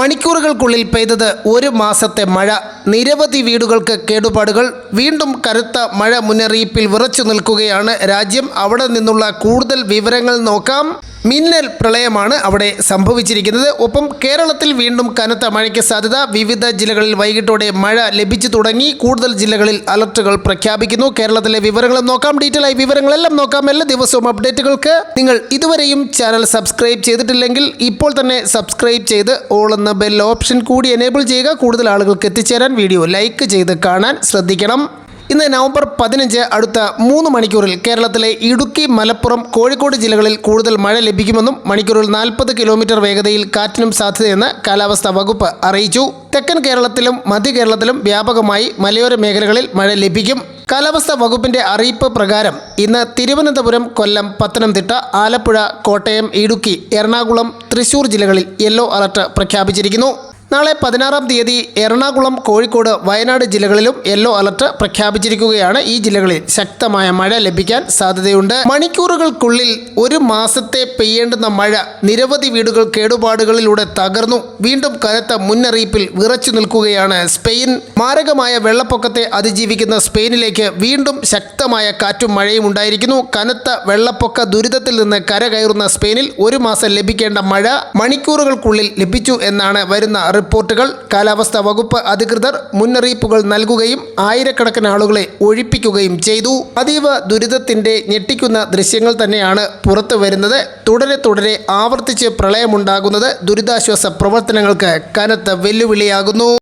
മണിക്കൂറുകൾക്കുള്ളിൽ പെയ്തത് ഒരു മാസത്തെ മഴ. നിരവധി വീടുകൾക്ക് കേടുപാടുകൾ. വീണ്ടും കനത്ത മഴ മുന്നറിയിപ്പിൽ വിറച്ചു നിൽക്കുകയാണ് രാജ്യം. അവിടെ നിന്നുള്ള കൂടുതൽ വിവരങ്ങൾ നോക്കാം. മിന്നൽ പ്രളയമാണ് അവിടെ സംഭവിച്ചിരിക്കുന്നത്. ഒപ്പം കേരളത്തിൽ വീണ്ടും കനത്ത മഴയ്ക്ക് സാധ്യത. വിവിധ ജില്ലകളിൽ വൈകിട്ടോടെ മഴ ലഭിച്ചു തുടങ്ങി. കൂടുതൽ ജില്ലകളിൽ അലർട്ടുകൾ പ്രഖ്യാപിക്കുന്നു. കേരളത്തിലെ വിവരങ്ങളും നോക്കാം. ഡീറ്റെയിൽ ആയി വിവരങ്ങളെല്ലാം നോക്കാം. എല്ലാ ദിവസവും അപ്ഡേറ്റുകൾക്ക് നിങ്ങൾ ഇതുവരെയും ചാനൽ സബ്സ്ക്രൈബ് ചെയ്തിട്ടില്ലെങ്കിൽ ഇപ്പോൾ തന്നെ സബ്സ്ക്രൈബ് ചെയ്ത് ഓൾ എന്ന ബെൽ ഓപ്ഷൻ കൂടി എനേബിൾ ചെയ്യുക. കൂടുതൽ ആളുകൾക്ക് എത്തിച്ചേരാൻ വീഡിയോ ലൈക്ക് ചെയ്ത് കാണാൻ ശ്രദ്ധിക്കണം. ഇന്ന് നവംബർ 15 അടുത്ത 3 മണിക്കൂറിൽ കേരളത്തിലെ ഇടുക്കി, മലപ്പുറം, കോഴിക്കോട് ജില്ലകളിൽ കൂടുതൽ മഴ ലഭിക്കുമെന്നും മണിക്കൂറിൽ 40 കിലോമീറ്റർ വേഗതയിൽ കാറ്റിനും സാധ്യതയെന്ന് കാലാവസ്ഥാ വകുപ്പ് അറിയിച്ചു. തെക്കൻ കേരളത്തിലും മധ്യ കേരളത്തിലും വ്യാപകമായി മലയോര മേഖലകളിൽ മഴ ലഭിക്കും. കാലാവസ്ഥാ വകുപ്പിന്റെ അറിയിപ്പ് പ്രകാരം ഇന്ന് തിരുവനന്തപുരം, കൊല്ലം, പത്തനംതിട്ട, ആലപ്പുഴ, കോട്ടയം, ഇടുക്കി, എറണാകുളം, തൃശൂർ ജില്ലകളിൽ യെല്ലോ അലർട്ട് പ്രഖ്യാപിച്ചിരിക്കുന്നു. നാളെ 16-ാം തീയതി എറണാകുളം, കോഴിക്കോട്, വയനാട് ജില്ലകളിലും യെല്ലോ അലർട്ട് പ്രഖ്യാപിച്ചിരിക്കുകയാണ്. ഈ ജില്ലകളിൽ ശക്തമായ മഴ ലഭിക്കാൻ സാധ്യതയുണ്ട്. മണിക്കൂറുകൾക്കുള്ളിൽ ഒരു മാസത്തെ പെയ്യേണ്ടുന്ന മഴ നിരവധി വീടുകൾ കേടുപാടുകളിലൂടെ തകർന്നു. വീണ്ടും കനത്ത മുന്നറിയിപ്പിൽ വിറച്ചു നിൽക്കുകയാണ് സ്പെയിൻ. മാരകമായ വെള്ളപ്പൊക്കത്തെ അതിജീവിക്കുന്ന സ്പെയിനിലേക്ക് വീണ്ടും ശക്തമായ കാറ്റും മഴയും ഉണ്ടായിരിക്കുന്നു. കനത്ത വെള്ളപ്പൊക്ക ദുരിതത്തിൽ നിന്ന് കരകയറുന്ന സ്പെയിനിൽ ഒരു മാസം ലഭിക്കേണ്ട മഴ മണിക്കൂറുകൾക്കുള്ളിൽ ലഭിച്ചു എന്നാണ് വരുന്ന റിപ്പോർട്ടുകൾ. കാലാവസ്ഥാ വകുപ്പ് അധികൃതർ മുന്നറിയിപ്പുകൾ നൽകുകയും ആയിരക്കണക്കിന് ആളുകളെ ഒഴിപ്പിക്കുകയും ചെയ്തു. അതീവ ദുരിതത്തിന്റെ ഞെട്ടിക്കുന്ന ദൃശ്യങ്ങൾ തന്നെയാണ് പുറത്തു വരുന്നത്. തുടരെ ആവർത്തിച്ച് പ്രളയമുണ്ടാകുന്നത് ദുരിതാശ്വാസ പ്രവർത്തനങ്ങൾക്ക് കനത്ത വെല്ലുവിളിയാകുന്നു.